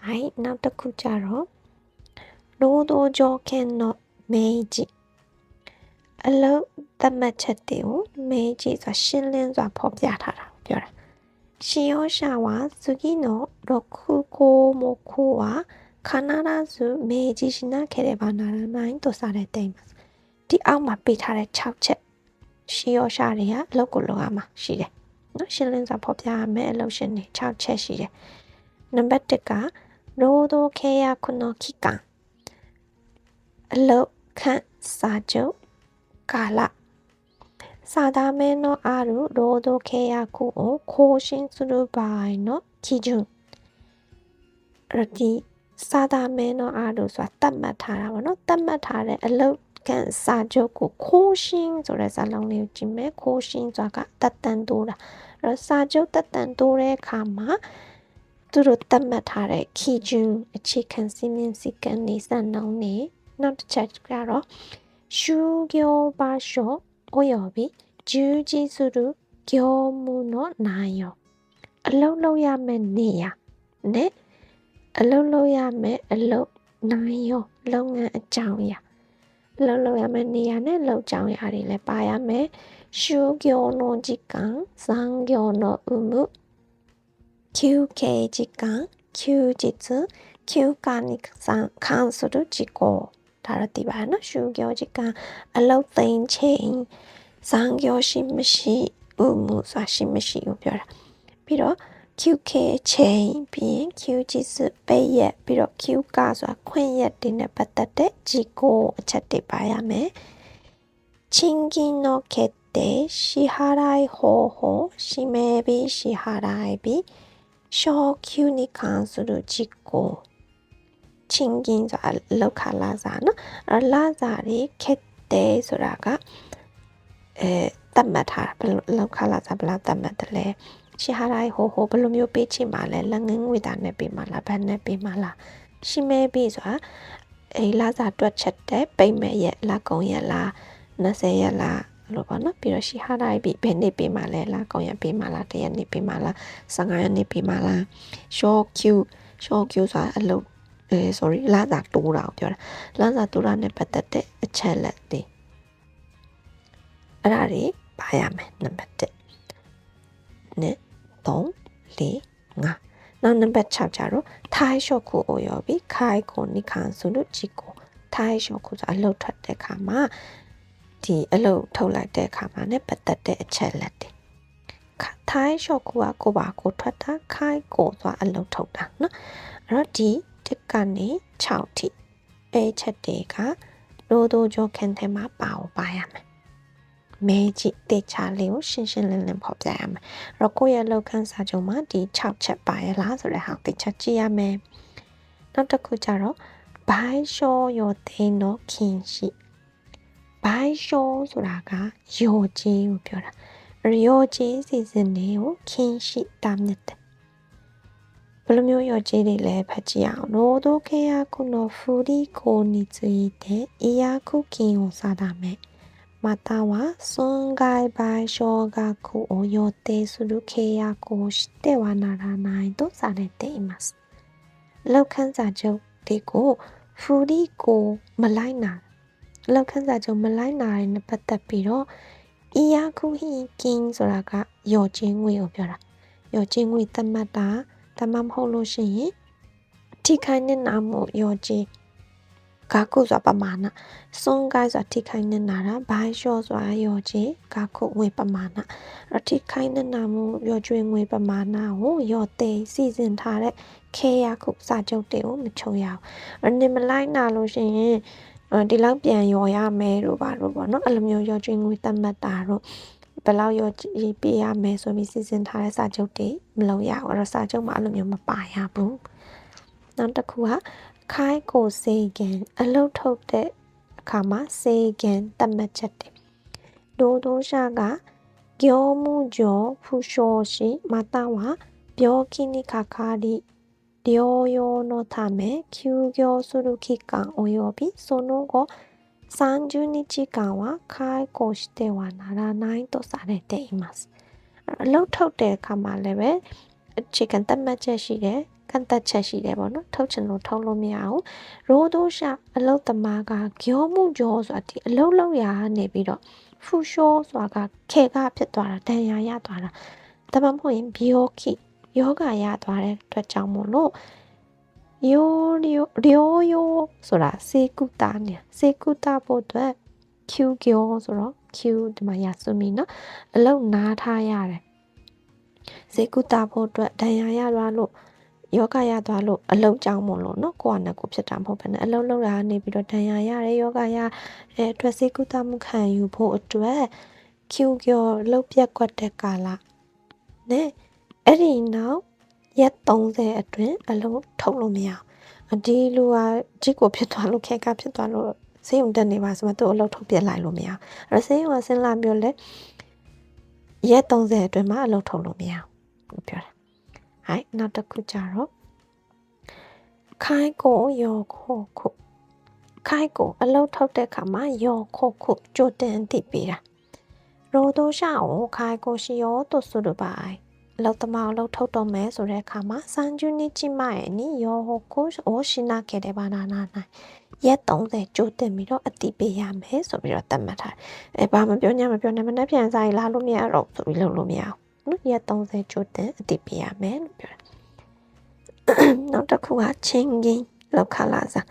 はいနောက်တစ်ခုကြတော့労働条件の明示အလုပ်သတ်မှတ်ချက်တွေကို明示ဆိုတာရှင်းလင်းစွာဖော်ပြထားတာပြောတာ使用者は次の6項目は必ず明示しなければならないとされています。ဒီအောက်မှာပေးထားတဲ့6ချက်使用者တွေကအလုပ်ကိုလုပ်ရမှာရှိတယ်။နော်ရှင်းလင်းစွာဖော်ပြရမယ်အလုပ်ရှင်တွေ6ချက်ရှိတယ်။နံပါတ်1က労働契約の期間အလုပ်ခန့်စာချုပ်ကာလ定めのある労働契約を更新する場合の基準ဒီ定めのあるဆိုတာသတ်မှတ်ထားတာပေါ့နော်သတ်မှတ်ထားတဲ့အလုပ်ကန်စာချုပ်ကို更新ဆိုတဲ့စာလုံးလေးကိုကြည့်မယ်更新ဆိုတာကတက်တန်တိုးတာအဲ့တော့စာချုပ်တက်တန်တိုးတဲ့အခါမှာသူတို့သတ်မှတ်ထားတဲ့基準အခြေခံစည်းမျဉ်းစည်းကမ်းတွေစံနှုန်းတွေနောက်တစ်ချက်ကတော့就業場所および従事する業務の内容အလုပ်လုပ်ရမယ့်နေရာနဲ့အလုပ်လုပ်ရမယ့်အလုပ်内容လုပ်ငန်းအကြောင်းအရာအလုပ်လုပ်ရမယ့်နေရာနဲ့လုပ်ကြောင်းအရာတွေလည်းပါရမယ်就業の時間残業の有無休憩時間休日休暇に関する事項ဒါတော့ဒီပါနော်就業時間အလုပ်သိမ်းချိန်残業ရှိမရှိ有無ဆိုတာရှိမရှိကိုပြောတာပြီးတော့休憩ချိန်ပြီးရင်休日ပိတ်ရက်ပြီးတော့休暇ဆိုတာခွင့်ရက်တွေနဲ့ပတ်သက်တဲ့事項အချက်တွေပါရမယ်賃金の決定支払い方法指名日支払い日昇給に関する事項賃金ဆိုတာလောက်ခလာစားနော်အဲ့လာစားတွေခက်တဲ့ဆိုတာကသတ်မှတ်ထားဘယ်လိုလောက်ခလာစားဘယ်လောက်သတ်မှတ်တယ်လဲ支払い方法ဘယ်လိုမျိုးပေးချင်ပါလဲလက်ငင်းငွေသားနဲ့ပေးမှာလားဘတ်နဲ့ပေးမှာလားရှိမဲပြီးဆိုတာလာစားတွက်ချက်တဲ့ပိတ်မဲ့ရက်လာကုန်ရက်လား20ရက်လားလို့ပေါ့နော်ပြီးတော့支払いပြီးဘယ်နေ့ပေးမှာလဲလာကုန်ရက်ပေးမှာလား1ရက်နေ့ပေးမှာလား15ရက်နေ့ပေးမှာလားshort queueဆိုတာအလုပ်sorry လာစားတိုးတာကိုပြောတာလာစားတိုးတာနဲ့ပတ်သက်တဲ့အချက်လက်တွေအဲ့ဒါတွေပါရမယ်နံပါတ်1နဲ့3 4 5နောက်နံပါတ်6ကျတော့ထိုင်းရှော့ခုအိုရောပြီးခိုင်ကိုနိခံဆိုလို့ကြည့်ကိုထိုင်းရှော့ခုဆိုအလုပ်ထွက်တဲ့ခါမှာဒီအလုပ်ထုတ်လိုက်တဲ့ခါမှာ ਨੇ ပတ်သက်တဲ့အချက်လက်တွေထိုင်းရှော့ခုကကိုပါကိုထွက်တာခိုင်ကိုဆိုအလုပ်ထုတ်တာเนาะအဲ့တော့ဒီတစ်ကနေ6ထိအဲ့ချက်တွေကရိုးတို့ကြောခန်းထဲမှာပါရမယ်မဲကြီးတေချာလေးကိုရှင်းရှင်းလင်းလင်းဖော်ပြရမယ်။အဲ့တော့ကိုယ့်ရဲ့လောက်ခန်းစာချုပ်မှာဒီ6ချက်ပါရလားဆိုတဲ့ဟာတေချာကြည့်ရမယ်။နောက်တစ်ခုကျတော့賠償予定の禁止賠償ဆိုတာကလျော်ကြေးကိုပြောတာ။လျော်ကြေးစီစဉ်နေကို禁止တာမြစ်တယ်။ဘယ်လိုမျိုးလျော်ကြေးတွေလဲဖတ်ကြည့်အောင်။労働契約の不履行について違約金を定めまたは損害賠償額を予定する契約をしてはならないとされています。လောက်ခန်းစာချုပ်တွေကိုဖူလီကိုမလိုက်နာလောက်ခန်းစာချုပ်မလိုက်နာတဲ့ပတ်သက်ပြီးတော့အီယာခုဟီကင်းဆိုတာကရော်ချင်းငွေကိုပြောတာရော်ချင်းငွေသတ်မှတ်တာဒါမှမဟုတ်လို့ရှိရင်ထိခိုက်နေနာမှုရော်ချင်းကာကုဆိုတာပမာဏစွန်ကိုင်းဆိုတာထိခိုက်နေနာတာဘိုင်းရှော့ဆိုတာရောချင်းကာကုငွေပမာဏအထိခိုက်နေနာမှုရောကျွေးငွေပမာဏကိုရောသေးစီစဉ်ထားတဲ့ခဲရခုစာချုပ်တွေကိုမချုံရအောင်အနေမလိုက်နာလို့ရှိရင်ဒီလောက်ပြန်ရော်ရမယ်လို့ပါလို့ပေါ့နော်အဲ့လိုမျိုးရောကျွေးငွေသတ်မှတ်တာတော့ဘယ်လောက်ရောပေးရမယ်ဆိုပြီးစီစဉ်ထားတဲ့စာချုပ်တွေမလုပ်ရဘူးအဲ့တော့စာချုပ်မှာအဲ့လိုမျိုးမပါရဘူးနောက်တစ်ခုကခိုင်ကိုစေကန်အလုတ်ထုတ်တဲ့အခါမှာစေကန်တတ်မှတ်ချက်တွေဒိုဒိုရှာက業務上不詳しまたは病気にかかり療養のため休業する期間およびその後30日間は解雇してはならないとされています。အလုတ်ထုတ်တဲ့အခါမှာလည်းပဲ အခြေခံသတ်မှတ်ချက်ရှိတယ်ကန့်သက်ချက်ရှိတယ်ပေါ့နော်ထုတ်ချင်လို့ထုတ်လို့မရဘူးရိုးတို့ရှာအလုတ်သမားကကြောမှုကြောဆိုတာဒီအလုတ်လောက်ရာနေပြီးတော့ဖူရှိုးဆိုတာကခေကဖြစ်သွားတာဒဏ်ရာရသွားတာဒါမှမဟုတ်ရင်ဘီယိုခိယောဂရသွားတဲ့အတွက်ကြောင့်မို့လို့ရိုးဆိုတာစေကုတာနေစေကုတာဖို့အတွက် Q ကျော်ဆိုတော့ Q ဒီမှာရဆွမီနော်အလုတ်နားထားရတယ်စေကုတာဖို့အတွက်ဒဏ်ရာရသွားလို့ယောဂရသွားလို့အလုတ်ကြောင်းမို့လို့နော်ကိုယ့်အနေကိုဖြစ်တာမဟုတ်ဘဲနဲ့အလုတ်လောက်တာနေပြီးတော့ဒဏ်ရာရတယ်ယောဂရအတွက်စေကုတာမှုခံယူဖို့အတွက် Q ကျော်လုတ်ပြက်ကွက်တဲ့ကာလနဲ့အဲ့ဒီနောက်ရက်30အတွင်းအလုံးထုတ်လို့မရဘူးဒီလူကဂျစ်ကိုဖြစ်သွားလို့ခက်ကဖြစ်သွားလို့ဆေးရုံတက်နေပါဆိုမှသူ့အလုပ်ထုတ်ပြလိုက်လို့မရအဲ့ဆေးရုံကဆင်းလာပြောလဲရက်30အတွင်းမှာအလုပ်ထုတ်လို့မရဘူးပြောတာဟိုက်နောက်တစ်ခုကြတော့ခိုင်ကိုယောခိုခုခိုင်ကိုအလုပ်ထုတ်တဲ့ခါမှာယောခိုခုကြိုတင်သိပေးတာရိုဒိုရှာကိုခိုင်ကိုရှိယောတို့ဆိုလိုပါအလုတ်သမားအလုတ်ထုတ်တော့မယ်ဆိုတဲ့အခါမှာစန်ဂျူနီချီမိုင်နီယောဟိုကိုအိုရှိနာခဲ့တဲ့ဘာနာနာနိုင်ရက်30ကြိုတင်ပြီးတော့အတိပေးရမယ်ဆိုပြီးတော့သတ်မှတ်ထားတယ်ဘာမပြောညမပြောနဲ့မနှက်ပြန်စားလာလို့မရတော့ဆိုပြီးလုပ်လို့မရအောင်နော်ရက်30ကြိုတင်အတိပေးရမယ်လို့ပြောတယ်နောက်တစ်ခုကချင်းကင်းလောက်ခလာစား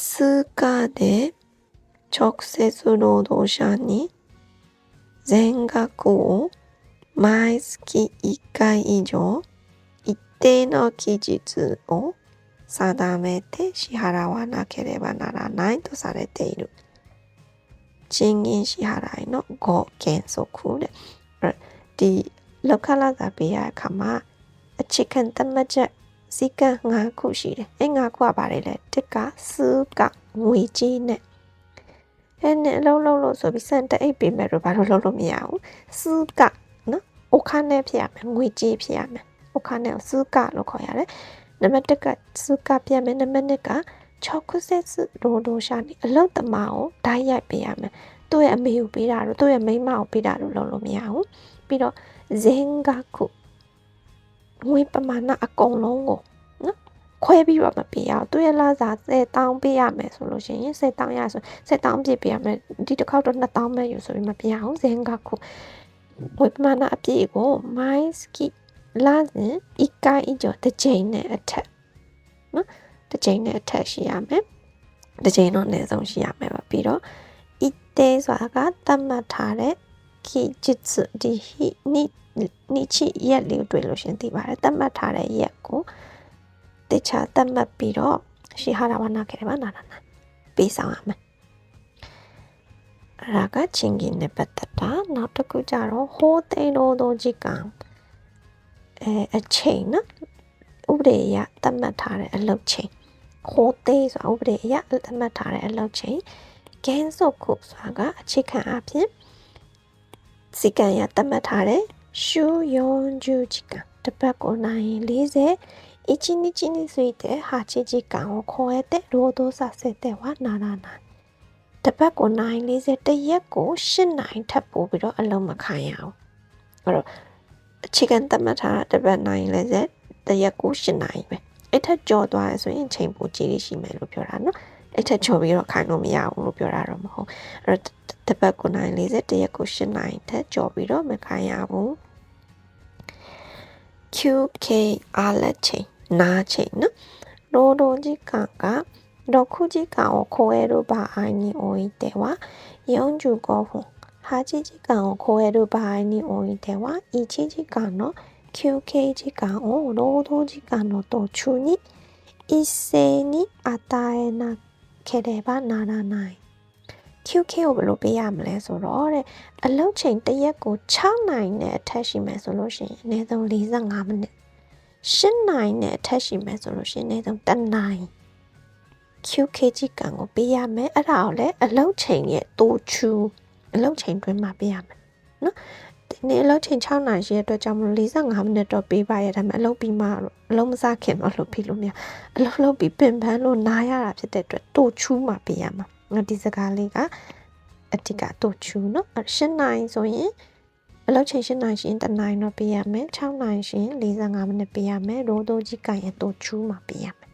スカで直接労働者に全額を毎月1回以上一定の期日を定めて支払わなければならないとされている賃金支払いの5原則でဒီလောက်ခလာစားပေးရခါမှာအခြေခံသတ်မှတ်ချက်စီကံ5ခုရှိတယ်အဲ့5ခုကပါတယ်လေတစ်ကစုကငွေကြီးနဲ့အဲ့နဲ့အလုံးလို့ဆိုပြီးစံတအိတ်ပေးမယ်တော့ဘာလို့လုပ်လို့မရဘူးစုကနော်အိုခါနဲ့ဖြစ်ရမယ်ငွေကြီးဖြစ်ရမယ်အိုခါနဲ့စုကလို့ခေါ်ရတယ်နံပါတ်1ကစုကပြမယ်နံပါတ်2က6ဆက်ရိုဒိုရှာနေအလုံးတမကိုဓာတ်ရိုက်ပေးရမယ်သူ့ရဲ့အမေကိုပေးတာတော့သူ့ရဲ့မိန်းမကိုပေးတာတော့လုပ်လို့မရဘူးပြီးတော့ဇင်ကခုငွေပမာဏအကုန်လုံးကိုနော်ခွဲပြီးတော့မပေးရအောင်သူရဲ့လစာ10,000ပေးရမယ်ဆိုလို့ရှိရင်10,000ရဆို10,000ပြည့်ပေးရမယ်ဒီတစ်ခေါက်တော့2,000ပဲယူဆိုပြီးမပေးရအောင်ဇင်ကခုငွေပမာဏအပြည့်ကို my ski လာစဉ်1回以上တစ်ချိန်နဲ့အထက်နော်တစ်ချိန်နဲ့အထက်ရှိရမယ်တစ်ချိန်တော့အနည်းဆုံးရှိရမယ်ပါပြီးတော့ ite ဆိုတာကသတ်မှတ်ထားတဲ့ kijitsu ဒီနိချိရက်လေးတွေ့လို့ရှင်သိပါတယ်သတ်မှတ်ထားတဲ့ရက်ကိုတခြားသတ်မှတ်ပြီးတော့ရှိဟာရဝနာခဲ့ပါနာပေးဆောင်ရမယ်အဲ့ဒါကချင်းကင်းနဲ့ပတ်သက်တာနောက်တစ်ခုကြတော့ဟိုးသိန်းတို့ကြီးကအချိန်နော်ဥပဒေအရသတ်မှတ်ထားတဲ့အလုပ်ချိန်ဟိုးသိန်းဆိုတာဥပဒေအရသတ်မှတ်ထားတဲ့အလုပ်ချိန်ဂင်းစုခုဆိုတာကအခြေခံအဖြစ်စီကံရသတ်မှတ်ထားတဲ့週40時間တပတ်ကိုနိုင်401日について8時間を超えて労働させてはならないတပတ်ကိုနိုင်40တရက်ကို8နိုင်ထပ်ပို့ပြီးတော့အလုံးမခံရအောင်အဲ့တော့အခြေခံသတ်မှတ်ထားတပတ်နိုင်40တရက်ကို8နိုင်ပဲအဲ့ထက်ကျော်သွားရဆိုရင်ချိန်ပိုကြီးလေးရှိမယ်လို့ပြောတာနော်အဲ့ထက်ကျော်ပြီးတော့ခံလို့မရဘူးလို့ပြောတာတော့မဟုတ်အဲ့တော့တပတ်ကိုနိုင်40တရက်ကို8နိုင်ထက်ကျော်ပြီးတော့မခံရဘူး QK အားလက်ချိန်နားချိန်နော်労働時間が6時間を超える場合においては45分8時間を超える場合においては1時間の休憩時間を労働時間の途中に一斉に与えなければならない QK ကိုဘယ်လိုပေးရမလဲဆိုတော့တဲ့အလုပ်ချိန်တစ်ရက်ကို6နိုင်နဲ့အထက်ရှိမယ်ဆိုလို့ရှိရင်အနည်းဆုံး45မိနစ်8နိုင်နဲ့အထက်ရှိမယ်ဆိုလို့ရှိရင်အနည်းဆုံး1နိုင် QK ကြီးကန်ကိုပေးရမယ်အဲ့ဒါကိုလည်းအလုပ်ချိန်ရဲ့တိုးချူအလုပ်ချိန်တွင်းမှာပေးရမယ်နော်ဒီနေ့အလုပ်ချိန်6နိုင်ရှိတဲ့အတွက်ကြောင့်မလို့45မိနစ်တော့ပေးပါရဒါပေမဲ့အလုပ်ပြီးမှအလုပ်မစခင်တော့လုပ်ပြီးလို့မရအလုပ်လုပ်ပြီးပင်ပန်းလို့နားရတာဖြစ်တဲ့အတွက်တိုးချူမှာပေးရမှာဒီစကားလေးကအတိကတိုးချူနော်8နိုင်ဆိုရင် အလုပ်ချိန်8နိုင်ရှင်1နိုင်တော့ပေးရမယ်6နိုင်ရှင်45မိနစ်ပေးရမယ်ရိုးတိုးကြီးကင်ရင်တော့ချူးမှာပေးရမယ်